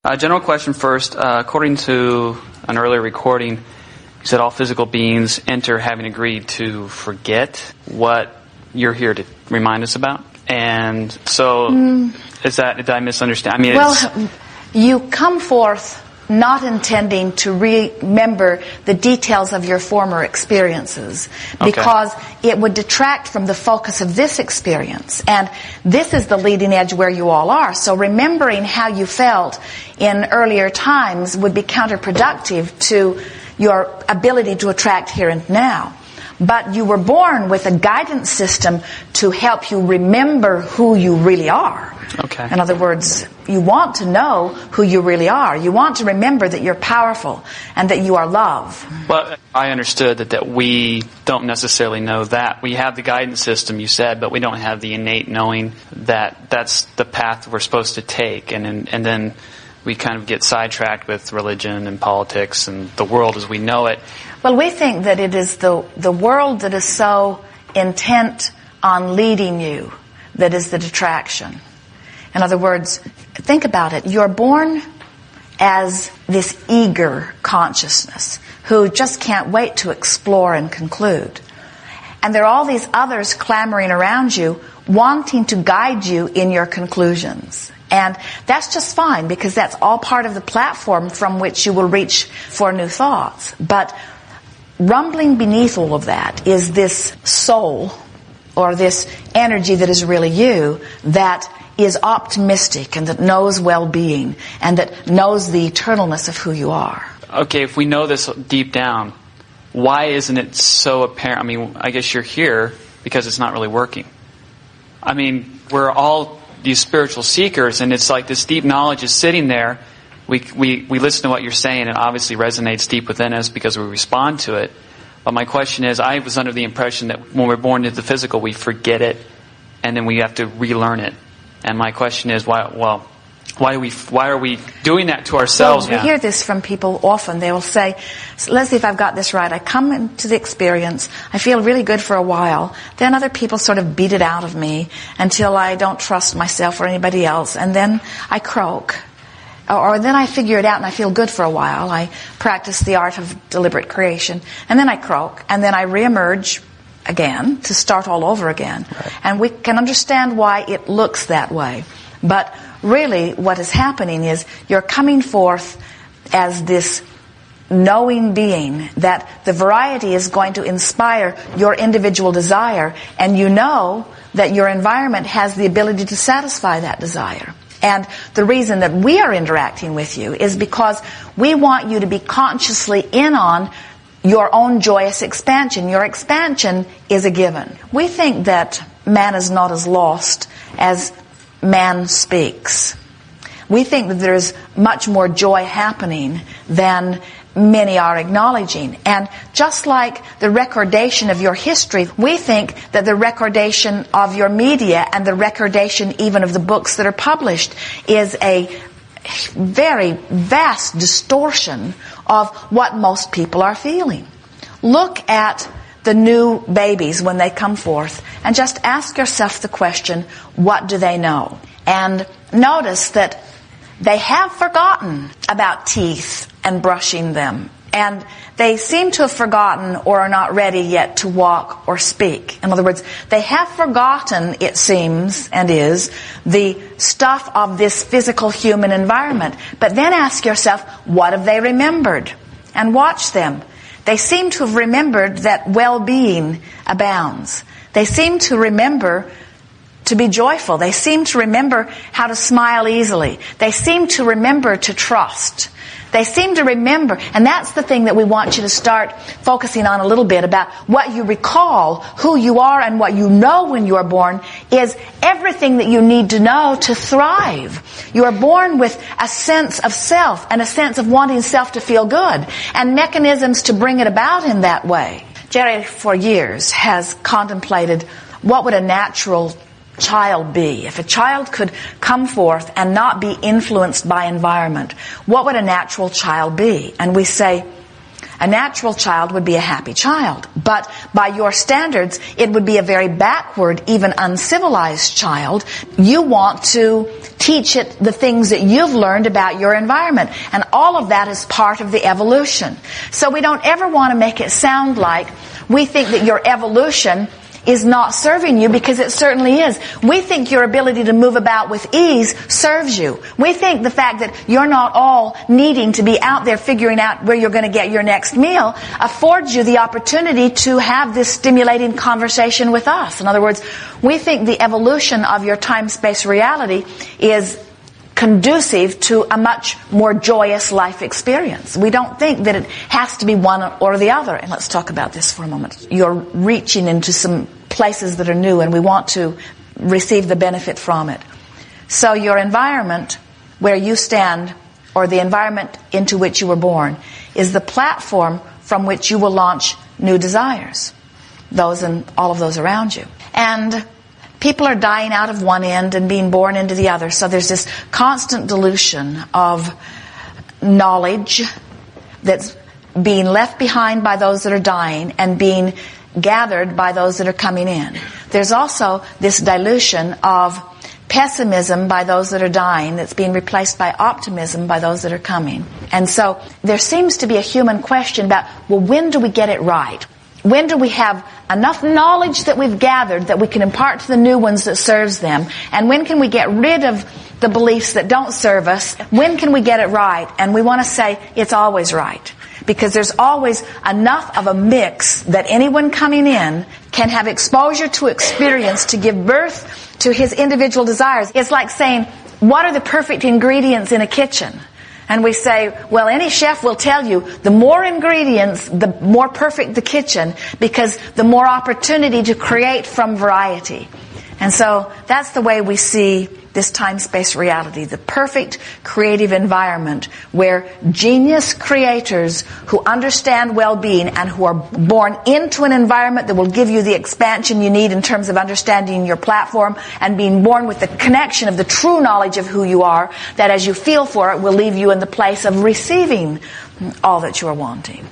General question first. According to an earlier recording, you said all physical beings enter having agreed to forget what you're here to remind us about. And so, did I misunderstand? I mean, well, you come forth not intending to remember the details of your former experiences, because it would detract from the focus of this experience. And this is the leading edge where you all are. So remembering how you felt in earlier times would be counterproductive to your ability to attract here and now. But you were born with a guidance system to help you remember who you really are. Okay. In other words, you want to know who you really are. You want to remember that you're powerful and that you are love. Well, I understood that we don't necessarily know that. We have the guidance system, you said, but we don't have the innate knowing that that's the path we're supposed to take. And then we kind of get sidetracked with religion and politics and the world as we know it. Well, we think that it is the world that is so intent on leading you that is the detraction. In other words, think about it. You're born as this eager consciousness who just can't wait to explore and conclude. And there are all these others clamoring around you, wanting to guide you in your conclusions. And that's just fine, because that's all part of the platform from which you will reach for new thoughts. But rumbling beneath all of that is this soul, or this energy that is really you, that is optimistic and that knows well-being and that knows the eternalness of who you are. Okay, if we know this deep down, why isn't it so apparent? I mean, I guess you're here because it's not really working. I mean, we're all these spiritual seekers, and it's like this deep knowledge is sitting there. We listen to what you're saying, and it obviously resonates deep within us because we respond to it. But my question is, I was under the impression that when we're born into the physical, we forget it, and then we have to relearn it. And my question is, why are we doing that to ourselves? Well, we hear this from people often. They will say, Leslie, if I've got this right, I come into the experience, I feel really good for a while, then other people sort of beat it out of me until I don't trust myself or anybody else, and then I croak. Or then I figure it out and I feel good for a while. I practice the art of deliberate creation, and then I croak, and then I reemerge again to start all over again. Right. And we can understand why it looks that way. But really what is happening is you're coming forth as this knowing being, that the variety is going to inspire your individual desire, and you know that your environment has the ability to satisfy that desire. And the reason that we are interacting with you is because we want you to be consciously in on your own joyous expansion. Your expansion is a given. We think that man is not as lost as man speaks. We think that there is much more joy happening than many are acknowledging. And just like the recordation of your history, we think that the recordation of your media and the recordation even of the books that are published is a very vast distortion of what most people are feeling. Look at the new babies when they come forth and just ask yourself the question, what do they know? And notice that they have forgotten about teeth and brushing them. And they seem to have forgotten or are not ready yet to walk or speak. In other words, they have forgotten, it seems and is, the stuff of this physical human environment. But then ask yourself, what have they remembered? And watch them. They seem to have remembered that well-being abounds. They seem to remember to be joyful. They seem to remember how to smile easily. They seem to remember to trust. They seem to remember, and that's the thing that we want you to start focusing on a little bit, about what you recall, who you are, and what you know when you are born is everything that you need to know to thrive. You are born with a sense of self and a sense of wanting self to feel good, and mechanisms to bring it about in that way. Jerry, for years, has contemplated what would a natural child be? If a child could come forth and not be influenced by environment, what would a natural child be? And we say, A natural child would be a happy child. But by your standards, it would be a very backward, even uncivilized child. You want to teach it the things that you've learned about your environment. And all of that is part of the evolution. So we don't ever want to make it sound like we think that your evolution is not serving you, because it certainly is. We think your ability to move about with ease serves you. We think the fact that you're not all needing to be out there figuring out where you're going to get your next meal affords you the opportunity to have this stimulating conversation with us. In other words, we think the evolution of your time-space reality is conducive to a much more joyous life experience. We don't think that it has to be one or the other. And let's talk about this for a moment. You're reaching into some places that are new, and we want to receive the benefit from it. So your environment where you stand, or the environment into which you were born, is the platform from which you will launch new desires. Those and all of those around you. And people are dying out of one end and being born into the other. So there's this constant dilution of knowledge that's being left behind by those that are dying and being gathered by those that are coming in. There's also this dilution of pessimism by those that are dying that's being replaced by optimism by those that are coming. And so there seems to be a human question about, well, when do we get it right? When do we have enough knowledge that we've gathered that we can impart to the new ones that serves them? And when can we get rid of the beliefs that don't serve us? When can we get it right? And we want to say it's always right. Because there's always enough of a mix that anyone coming in can have exposure to experience to give birth to his individual desires. It's like saying, what are the perfect ingredients in a kitchen? And we say, well, any chef will tell you the more ingredients, the more perfect the kitchen, because the more opportunity to create from variety. And so that's the way we see this time-space reality, the perfect creative environment where genius creators who understand well-being and who are born into an environment that will give you the expansion you need in terms of understanding your platform and being born with the connection of the true knowledge of who you are, that as you feel for it will leave you in the place of receiving all that you are wanting.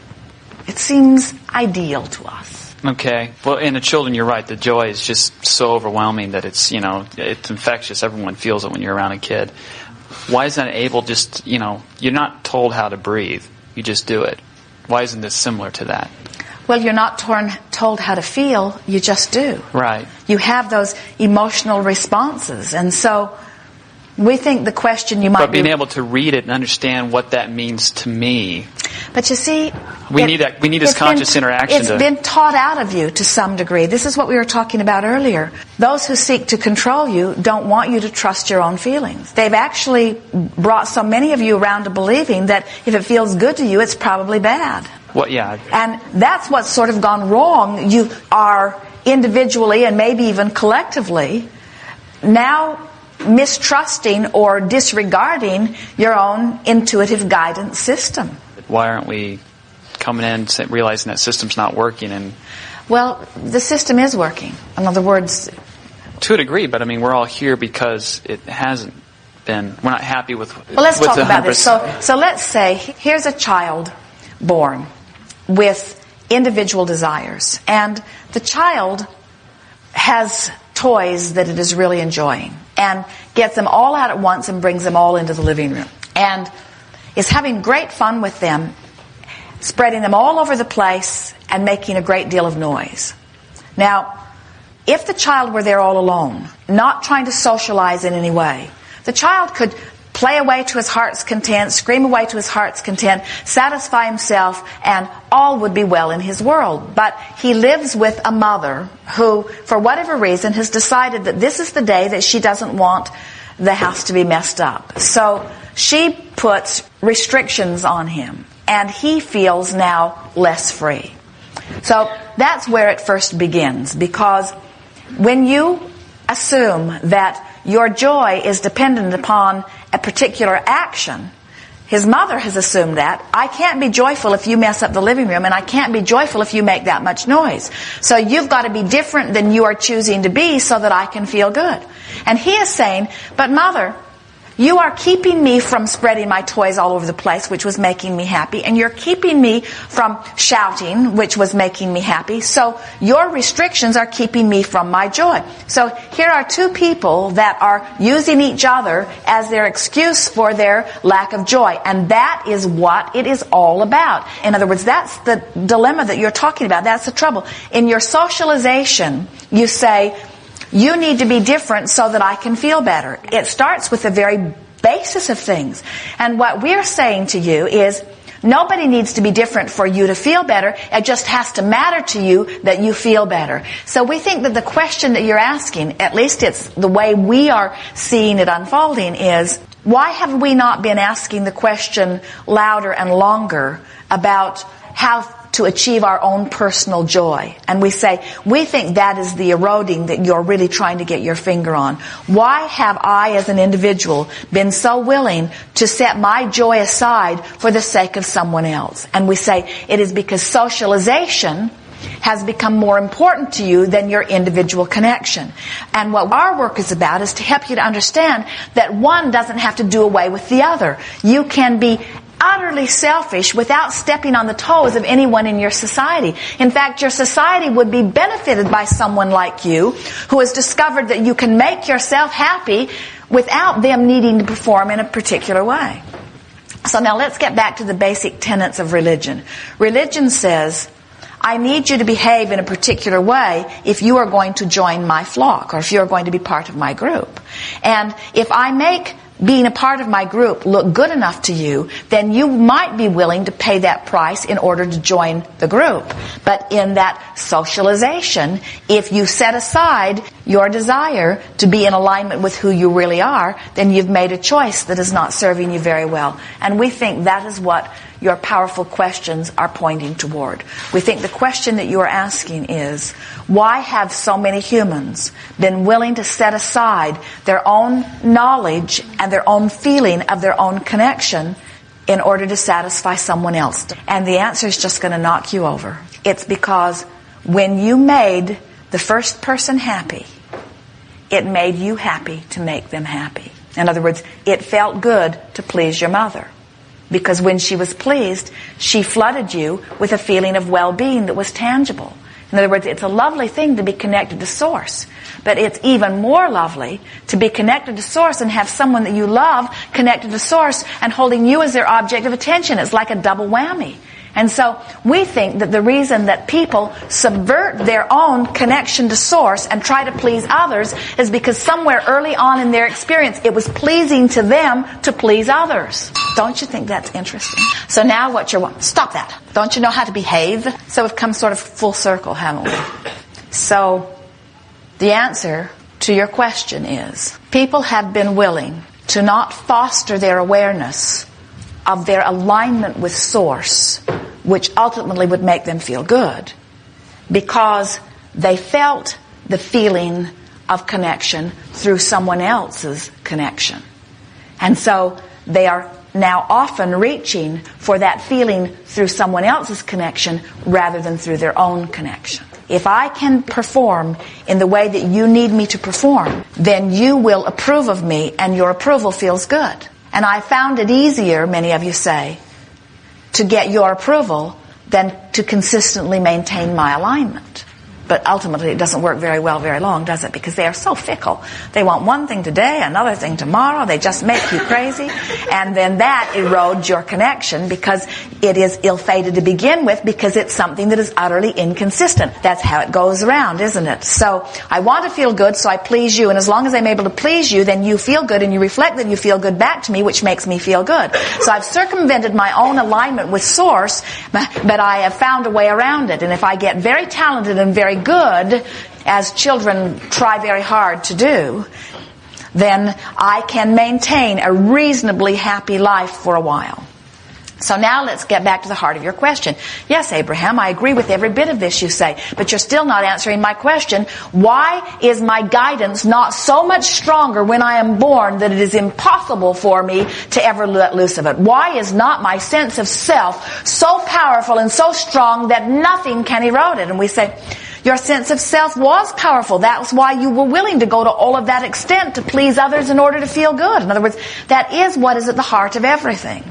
It seems ideal to us. Okay. Well, in the children, you're right. The joy is just so overwhelming that it's, it's infectious. Everyone feels it when you're around a kid. Why isn't it able just, you're not told how to breathe. You just do it. Why isn't this similar to that? Well, you're not told how to feel. You just do. Right. You have those emotional responses. And so we think the question you might But being able to read it and understand what that means to me. But you see, we need this conscious interaction. It's been taught out of you to some degree. This is what we were talking about earlier. Those who seek to control you don't want you to trust your own feelings. They've actually brought so many of you around to believing that if it feels good to you, it's probably bad. Well, yeah. And that's what's sort of gone wrong. You are individually and maybe even collectively now mistrusting or disregarding your own intuitive guidance system. Why aren't we coming in realizing that system's not working? And well, the system is working. In other words, to a degree, but I mean, we're all here because it hasn't been. We're not happy with. Well, let's talk about 100%. this. So let's say here's a child born with individual desires, and the child has toys that it is really enjoying, and gets them all out at once and brings them all into the living room, and is having great fun with them, spreading them all over the place and making a great deal of noise. Now, if the child were there all alone, not trying to socialize in any way, the child could play away to his heart's content, scream away to his heart's content, satisfy himself, and all would be well in his world. But he lives with a mother who, for whatever reason, has decided that this is the day that she doesn't want the house to be messed up. So she puts restrictions on him, and he feels now less free. So that's where it first begins, because when you assume that your joy is dependent upon a particular action, his mother has assumed that. I can't be joyful if you mess up the living room, and I can't be joyful if you make that much noise. So you've got to be different than you are choosing to be so that I can feel good. And he is saying, but mother, you are keeping me from spreading my toys all over the place, which was making me happy, and you're keeping me from shouting, which was making me happy. So your restrictions are keeping me from my joy. So here are two people that are using each other as their excuse for their lack of joy. And that is what it is all about. In other words, that's the dilemma that you're talking about. That's the trouble. In your socialization, you say, you need to be different so that I can feel better. It starts with the very basis of things. And what we're saying to you is, nobody needs to be different for you to feel better. It just has to matter to you that you feel better. So we think that the question that you're asking, at least it's the way we are seeing it unfolding, is, why have we not been asking the question louder and longer about how to achieve our own personal joy? And we say, we think that is the eroding that you're really trying to get your finger on. Why have I as an individual been so willing to set my joy aside for the sake of someone else? And we say, it is because socialization has become more important to you than your individual connection. And what our work is about is to help you to understand that one doesn't have to do away with the other. You can be utterly selfish without stepping on the toes of anyone in your society. In fact, your society would be benefited by someone like you who has discovered that you can make yourself happy without them needing to perform in a particular way. So now let's get back to the basic tenets of religion. Religion says, I need you to behave in a particular way if you are going to join my flock, or if you're going to be part of my group. And if I make being a part of my group look good enough to you, then you might be willing to pay that price in order to join the group. But in that socialization, if you set aside your desire to be in alignment with who you really are, then you've made a choice that is not serving you very well. And we think that is what your powerful questions are pointing toward. We think the question that you are asking is, why have so many humans been willing to set aside their own knowledge and their own feeling of their own connection in order to satisfy someone else? And the answer is just going to knock you over. It's because when you made the first person happy, it made you happy to make them happy. In other words, it felt good to please your mother. Because when she was pleased, she flooded you with a feeling of well-being that was tangible. In other words, it's a lovely thing to be connected to Source. But it's even more lovely to be connected to Source and have someone that you love connected to Source and holding you as their object of attention. It's like a double whammy. And so we think that the reason that people subvert their own connection to Source and try to please others is because somewhere early on in their experience it was pleasing to them to please others. Don't you think that's interesting? So now what you're... Stop that. Don't you know how to behave? So we've come sort of full circle, haven't we? So the answer to your question is, people have been willing to not foster their awareness of their alignment with Source, which ultimately would make them feel good, because they felt the feeling of connection through someone else's connection. And so they are now often reaching for that feeling through someone else's connection rather than through their own connection. If I can perform in the way that you need me to perform, then you will approve of me, and your approval feels good. And I found it easier, many of you say, to get your approval than to consistently maintain my alignment. But ultimately it doesn't work very well very long, does it? Because they are so fickle. They want one thing today, another thing tomorrow. They just make you crazy. And then that erodes your connection because it is ill-fated to begin with, because it's something that is utterly inconsistent. That's how it goes around, isn't it? So I want to feel good, so I please you. And as long as I'm able to please you, then you feel good, and you reflect that you feel good back to me, which makes me feel good. So I've circumvented my own alignment with Source, but I have found a way around it. And if I get very talented and very good, as children try very hard to do, then I can maintain a reasonably happy life for a while. So now let's get back to the heart of your question. Yes, Abraham, I agree with every bit of this you say, but you're still not answering my question. Why is my guidance not so much stronger when I am born that it is impossible for me to ever let loose of it? Why is not my sense of self so powerful and so strong that nothing can erode it? And we say, Your sense of self was powerful. That's why you were willing to go to all of that extent to please others in order to feel good. In other words, that is what is at the heart of everything.